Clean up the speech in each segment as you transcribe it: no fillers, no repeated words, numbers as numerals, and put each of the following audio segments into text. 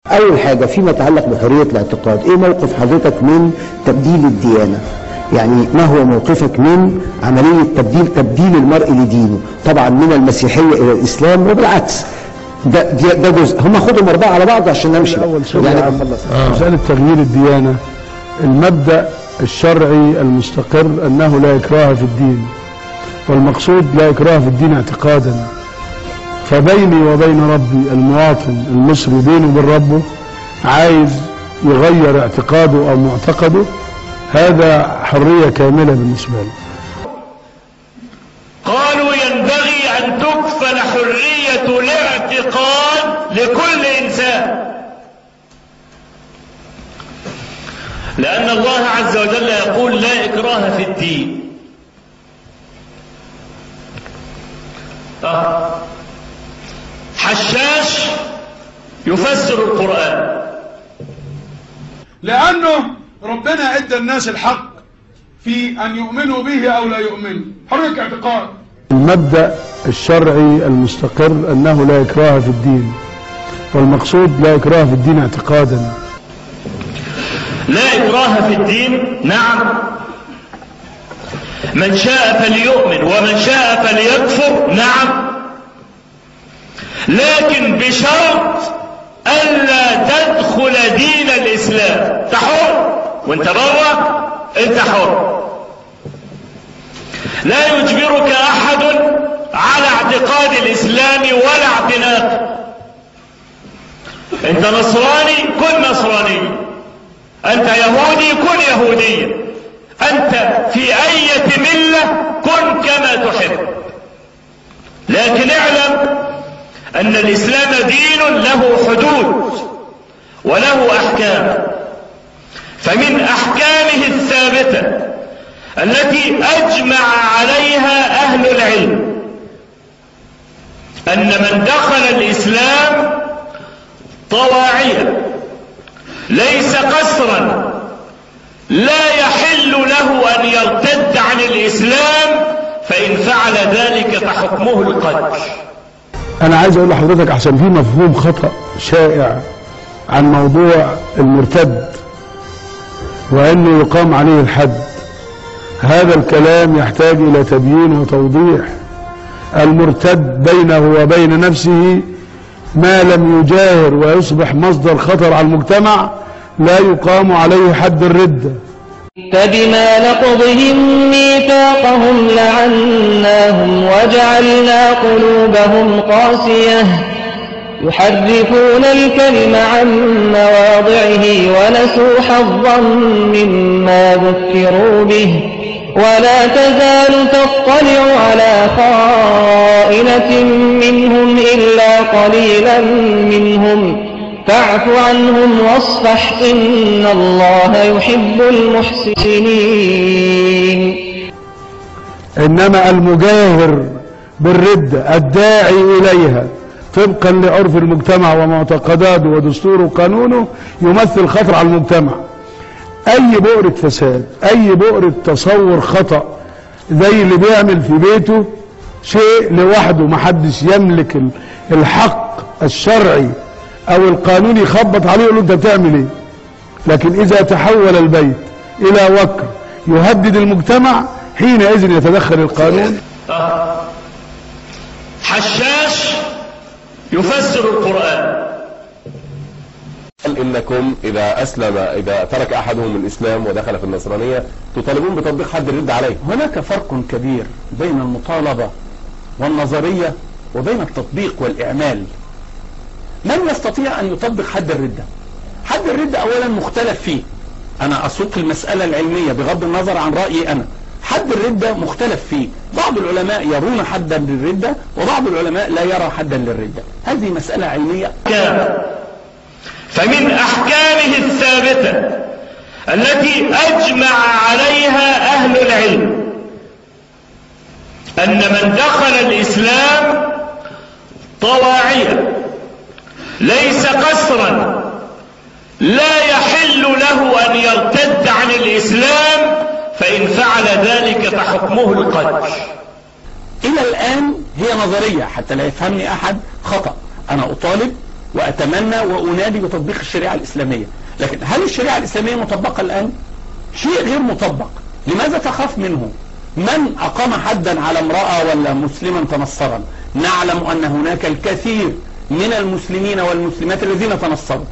أول حاجة فيما يتعلق بحرية الاعتقاد، إيه موقف حضرتك من تبديل الديانة؟ يعني ما هو موقفك من عملية تبديل المرء لدينه؟ طبعا من المسيحية إلى الإسلام وبالعكس. ده جزء، هم خدهم 4 على بعض عشان نمشي. يعني مسألة تغيير الديانة، المبدأ الشرعي المستقر أنه لا إكراه في الدين، والمقصود لا إكراه في الدين اعتقادا. فبيني وبين ربي المواطن المصري بينه وبين ربه عايز يغير اعتقاده أو معتقده، هذا حرية كاملة بالنسبة له. قالوا ينبغي أن تكفل حرية الاعتقاد لكل إنسان، لأن الله عز وجل يقول لا إكراه في الدين. حشاش يفسر القرآن لأنه ربنا ادى الناس الحق في أن يؤمنوا به أو لا يؤمنوا، حرية اعتقاد. المبدأ الشرعي المستقر أنه لا إكراه في الدين، والمقصود لا إكراه في الدين اعتقادا. لا إكراه في الدين، نعم، من شاء فليؤمن ومن شاء فليكفر، نعم، لكن بشرط ألا تدخل دين الإسلام. أنت حر، وأنت بره أنت حر، لا يجبرك أحد على اعتقاد الإسلام ولا اعتناقه. أنت نصراني كن نصراني، أنت يهودي كن يهوديا، أنت في أي ملة كن كما تحب، لكن اعلم أن الإسلام دين له حدود وله أحكام. فمن أحكامه الثابتة التي أجمع عليها أهل العلم أن من دخل الإسلام طواعيا ليس قسرا لا يحل له أن يرتد عن الإسلام، فإن فعل ذلك فحكمه القتل. أنا عايز أقول لحضرتك أحسن في مفهوم خطأ شائع عن موضوع المرتد وأنه يقام عليه الحد. هذا الكلام يحتاج إلى تبيين وتوضيح. المرتد بينه وبين نفسه ما لم يجاهر ويصبح مصدر خطر على المجتمع لا يقام عليه حد الردة. فبما نقضهم ميثاقهم لعناهم وجعلنا قلوبهم قاسية يحرفون الكلم عن مواضعه ونسوا حظا مما ذكروا به ولا تزال تطلع على خائنة منهم إلا قليلا منهم فاعف عنهم واصفح إن الله يحب المحسنين. إنما المجاهر بالردة الداعي إليها طبقا لعرف المجتمع ومعتقداته ودستوره وقانونه يمثل خطر على المجتمع. أي بؤرة فساد، أي بؤرة تصور خطأ زي اللي بيعمل في بيته شيء لوحده محدش يملك الحق الشرعي أو القانون يخبط عليه يقول له أنت بتعمل إيه؟ لكن إذا تحول البيت إلى وكر يهدد المجتمع حينئذ يتدخل القانون. حشاش يفسر القرآن. إنكم إذا ترك أحدهم الإسلام ودخل في النصرانية تطالبون بتطبيق حد الردة عليه. هناك فرق كبير بين المطالبة والنظرية وبين التطبيق والإعمال. من يستطيع أن يطبق حد الردة؟ حد الردة أولا مختلف فيه، أنا أسوق المسألة العلمية بغض النظر عن رأيي أنا. حد الردة مختلف فيه، بعض العلماء يرون حدا للردة وبعض العلماء لا يرى حدا للردة، هذه مسألة علمية. فمن أحكامه الثابتة التي أجمع عليها أهل العلم أن من دخل الإسلام طواعيا ليس قسرا لا يحل له أن يرتد عن الإسلام، فإن فعل ذلك فحكمه القتل. إلى الآن هي نظرية حتى لا يفهمني أحد خطأ. أنا أطالب وأتمنى وأنادي بتطبيق الشريعة الإسلامية. لكن هل الشريعة الإسلامية مطبقة الآن؟ شيء غير مطبق. لماذا تخاف منه؟ من أقام حدا على امرأة ولا مسلما تنصرا؟ نعلم أن هناك الكثير من المسلمين والمسلمات الذين تنصروا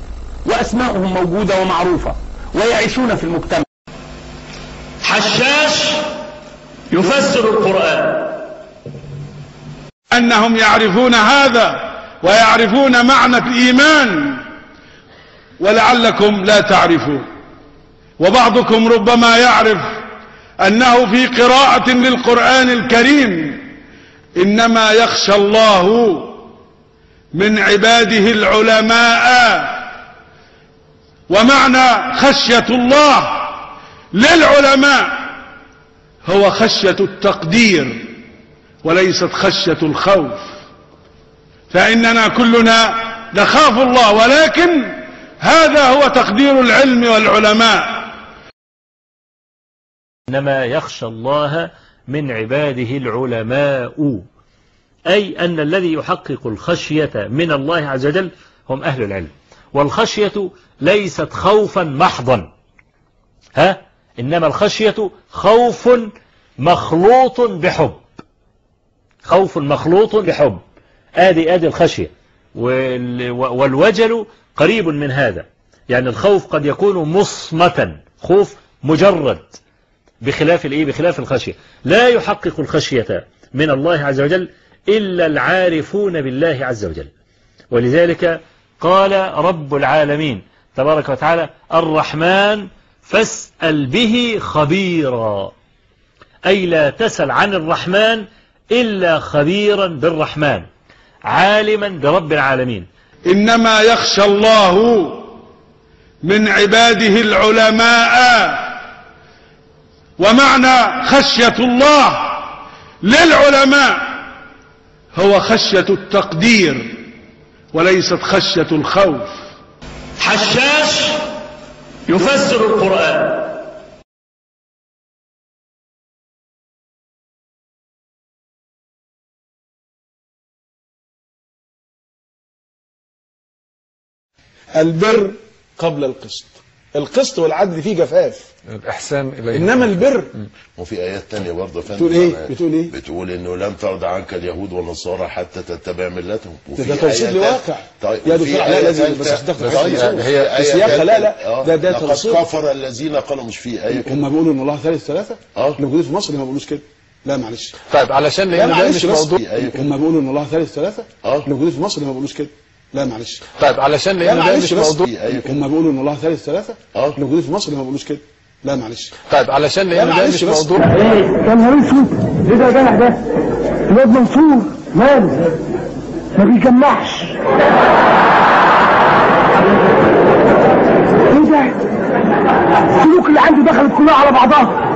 وأسماؤهم موجودة ومعروفة ويعيشون في المجتمع. حشاش يفسر القرآن. أنهم يعرفون هذا ويعرفون معنى الإيمان ولعلكم لا تعرفون. وبعضكم ربما يعرف أنه في قراءة للقرآن الكريم إنما يخشى الله من عباده العلماء. ومعنى خشية الله للعلماء هو خشية التقدير وليست خشية الخوف. فإننا كلنا نخاف الله، ولكن هذا هو تقدير العلم والعلماء. إنما يخشى الله من عباده العلماء، أي أن الذي يحقق الخشية من الله عز وجل هم أهل العلم. والخشية ليست خوفا محضا، إنما الخشية خوف مخلوط بحب. خوف مخلوط بحب، آدي الخشية. والوجل قريب من هذا، يعني الخوف قد يكون مصمتا، خوف مجرد، بخلاف الخشية. لا يحقق الخشية من الله عز وجل إلا العارفون بالله عز وجل. ولذلك قال رب العالمين تبارك وتعالى: الرحمن فاسأل به خبيرا، أي لا تسأل عن الرحمن إلا خبيرا بالرحمن، عالما برب العالمين. إنما يخشى الله من عباده العلماء. ومعنى خشية الله للعلماء هو خشية التقدير وليست خشية الخوف. حشاش يفسر القرآن. البر قبل القسط. القسط والعدل فيه جفاف، الإحسان إليه، إنما البر. وفي آيات تانية برضه بتقول إيه؟ بتقول إنه لن ترضى عنك اليهود والنصارى حتى تتبع ملتهم. ده توصيل لواقع. طيب يا دكتور لا لازم بس هي سياقها. لا ده توصيل. كفر الذين قالوا، مش في آية هم بيقولوا إن الله ثالث ثلاثة؟ اللي موجودين في مصر ما بيقولوش كده. لا معلش. طيب علشان ده مش موضوع. هم بيقولوا إن الله ثالث ثلاثة؟ اللي موجودين في مصر ما بيقولوش كده. لا معلش. طيب علشان ده مش موضوع. هم بيقولوا ان الله ثالث ثلاثة؟ اللي موجودين في مصر ما بيقولوش كده. لا معلش. طيب علشان ده مش موضوع. يا نهار اسود، ايه ده يا جدع ده؟ الواد منصور ماله؟ ما بيجمعش. ايه ده؟ السلوك اللي عنده دخلت كلها على بعضها.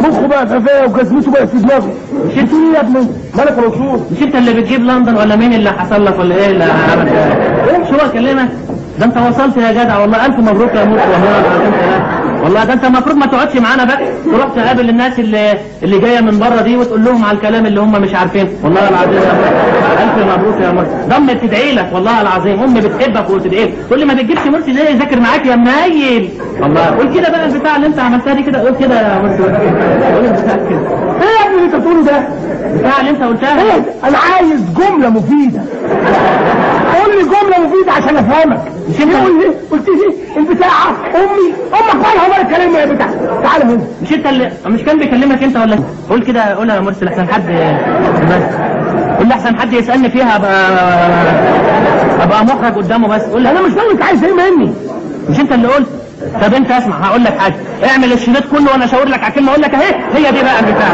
مخه بقى ففاه وجزمته بقت في دماغه. مش انت ايه يا ابني؟ مالك يا منصور؟ مش انت اللي بتجيب لندن ولا مين اللي حصل لك ولا ايه اللي عمل ايه؟ شو اكلمك؟ ده انت وصلت يا جدع، والله الف مبروك يا موسى. والله ده انت المفروض ما تقعدش معانا بقى، تروح تقابل الناس اللي جايه من بره دي وتقول لهم على الكلام اللي هم مش عارفينه. والله العظيم الف مبروك يا مرسي. ضمت تدعي لك والله العظيم، امي بتحبك وتدعي لك. تقول لي ما بتجيبش مرسي ليه يذاكر معاك يا منيل؟ والله قول كده بقى البتاع اللي انت عملتها دي كده، قول كده يا مرسي. قول البتاع كده. ايه يا ابني اللي انت بتقوله ده؟ البتاع اللي انت قلتها ايه؟ انا عايز جمله مفيده. قول لي جمله مفيده عشان افهمك. مش انت قلت لي البتاع امك مالها ولا الكلام يا بتاع؟ تعالى هنا. مش انت اللي مش كان بيكلمك انت ولا؟ قول كده، قولها يا مرسي لحسن حد، قول لي احسن حد يسالني فيها ابقى محرج قدامه. بس قول لي انا مش فاهم انت عايز ايه مني. مش انت اللي قلت؟ طب انت اسمع، هقول لك حاجه، اعمل الشريط كله وانا اشاور لك على كلمه، اقول لك اهي هي دي بقى البتاع،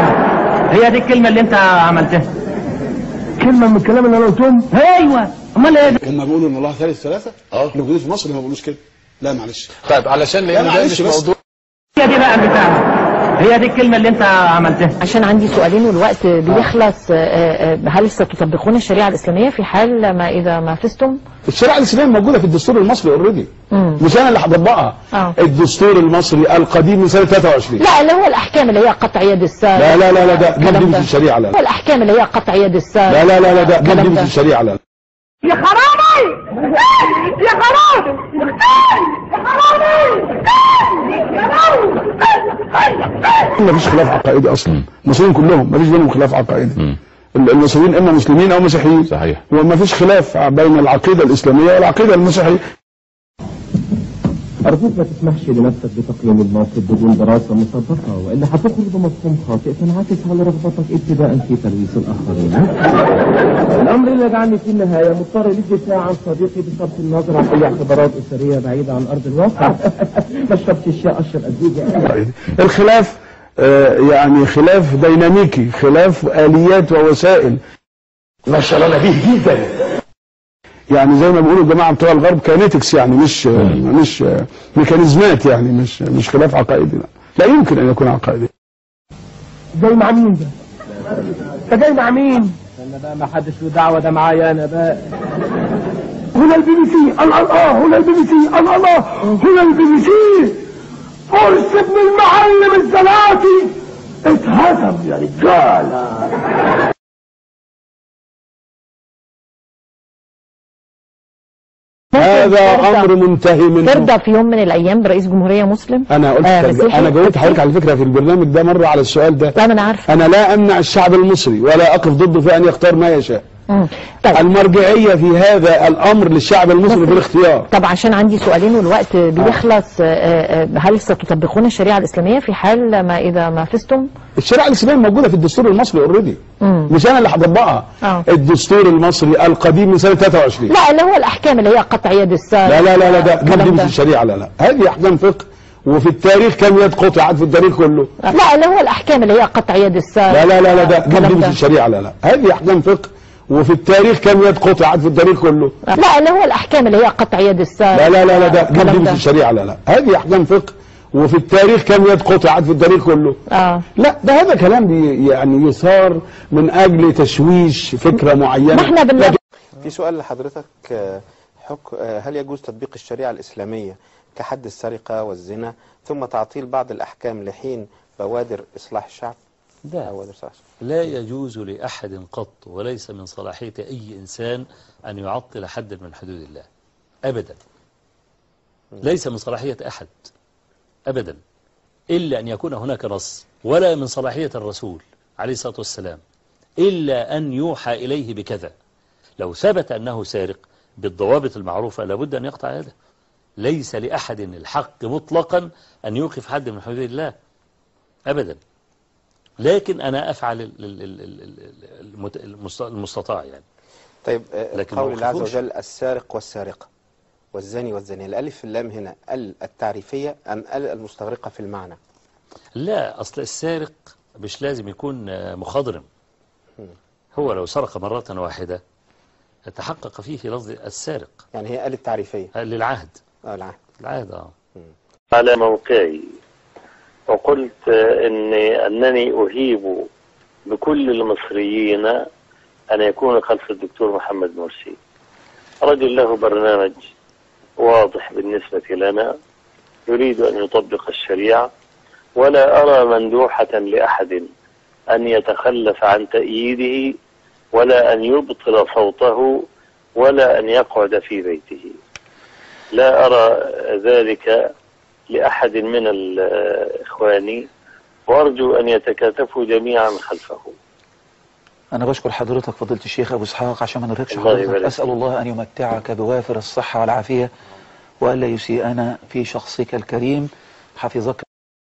هي دي الكلمه اللي انت عملتها. كلمه من الكلام اللي انا قلتهم؟ ايوه. امال ايه؟ هم بيقولوا ان الله ثالث ثلاثة؟ اللي موجودين في مصر ما بيقولوش كده. لا معلش. طيب علشان ده مش موضوع. هي دي بقى البتاع، هي دي الكلمه اللي انت عملتها. عشان عندي سؤالين والوقت بيخلص. هل ستطبقون الشريعه الاسلاميه في حال ما اذا ما فزتم؟ الشريعه الاسلاميه موجوده في الدستور المصري اوريدي، مش انا اللي هطبقها. الدستور المصري القديم من سنه 23. لا اللي هو الاحكام اللي هي قطع يد السارق. لا ده دي في الشريعه. لا هو الاحكام اللي هي قطع يد السارق. لا ده دي في الشريعه. لا يا خرابي يا خرابي يا خرابي. مفيش خلاف عقائدي اصلا، المصريين كلهم مفيش بينهم خلاف عقائدي. المصريين اما مسلمين او مسيحيين. صحيح. ومفيش خلاف بين العقيده الاسلاميه والعقيده المسيحيه. أرجوك ما تسمحش لنفسك بتقييم الموقف بدون دراسة مسبقة، وإلا هتخرج بمفهوم خاطئ تنعكس على رغبتك ابتداء في تلويث الآخرين. الأمر اللي يجعلني في النهاية مضطر للدفاع عن صديقي بصرف النظر عن أي اعتبارات أسرية بعيدة عن أرض الواقع. ما شربتش الشاي أشرب الزيجة. الخلاف يعني خلاف ديناميكي، خلاف آليات ووسائل. ما شغلنا به جدا. يعني زي ما بيقولوا الجماعه بتوع الغرب كاينيتكس، يعني مش ميكانيزمات، يعني مش خلاف عقائدي. لا يمكن ان يكون عقائدي. جاي مع مين ده؟ انت جاي مع مين؟ انا بقى ما حدش له دعوه، ده معايا انا بقى. هنا البي بي سي، الله هنا البي بي سي، الله هنا البي بي سي. فرس ابن المعلم الزلاتي اتهزم يا رجاله. هذا امر منتهي منه. ترضى في يوم من الايام برئيس جمهوريه مسلم؟ انا قلت انا جاوبت حضرتك على فكره في البرنامج ده مره على السؤال ده. لا، ما انا عارفه. انا لا امنع الشعب المصري ولا اقف ضده في ان يختار ما يشاء. طيب. المرجعيه في هذا الامر للشعب المصري في الاختيار. طب عشان عندي سؤالين والوقت بيخلص، هل ستطبقون الشريعه الاسلاميه في حال ما اذا ما فزتم؟ الشريعه الاسلاميه موجوده في الدستور المصري اوريدي، مش انا اللي هطبقها. الدستور المصري القديم من سنه 23. لا، اللي هو الاحكام اللي هي قطع يد السارق. لا لا لا لا، ده مش الشريعه. لا هذه احكام فقه، وفي التاريخ كم يد قطعت في التاريخ كله. لا، اللي هو الاحكام اللي هي قطع يد السارق. لا لا لا لا، ده مش الشريعه. لا هذه احكام فقه، وفي التاريخ كم يد قطعت في التاريخ كله. لا، اللي هو الاحكام اللي هي قطع يد السارق. لا لا لا لا، ده مش الشريعه. لا هذه احكام فقه، وفي التاريخ كم يد قطعت في التاريخ كله. لا، ده هذا كلام يعني يثار من اجل تشويش فكره معينه. في سؤال لحضرتك، هل يجوز تطبيق الشريعه الاسلاميه كحد السرقه والزنا ثم تعطيل بعض الاحكام لحين بوادر اصلاح الشعب؟ لا يجوز لأحد قط، وليس من صلاحية أي إنسان أن يعطل حدا من حدود الله أبدا. ليس من صلاحية أحد أبدا، إلا أن يكون هناك نص، ولا من صلاحية الرسول عليه الصلاة والسلام إلا أن يوحى إليه بكذا. لو ثبت أنه سارق بالضوابط المعروفة لابد أن يقطع يده. ليس لأحد الحق مطلقا أن يوقف حد من حدود الله أبدا، لكن أنا أفعل المستطاع يعني. طيب، قول الله عز وجل السارق والسارقة والزاني والزانية، الألف اللام هنا التعريفية أم المستغرقة في المعنى؟ لا، أصل السارق مش لازم يكون مخضرم. هو لو سرق مرة واحدة تحقق فيه في لفظ السارق. يعني هي التعريفية للعهد. العهد. على موقعي وقلت أنني أهيب بكل المصريين أن يكون خلف الدكتور محمد مرسي. رجل له برنامج واضح بالنسبة لنا، يريد أن يطبق الشريعة، ولا أرى مندوحة لأحد أن يتخلف عن تأييده، ولا أن يبطل صوته، ولا أن يقعد في بيته. لا أرى ذلك لأحد من الإخوان، وأرجو أن يتكاتفوا جميعا خلفه. أنا بشكر حضرتك فضيلة الشيخ أبو إسحاق، عشان ما نرهقش حضرتك. أسأل الله أن يمتعك بوافر الصحة والعافية، وألا يسيئنا في شخصك الكريم. حفظك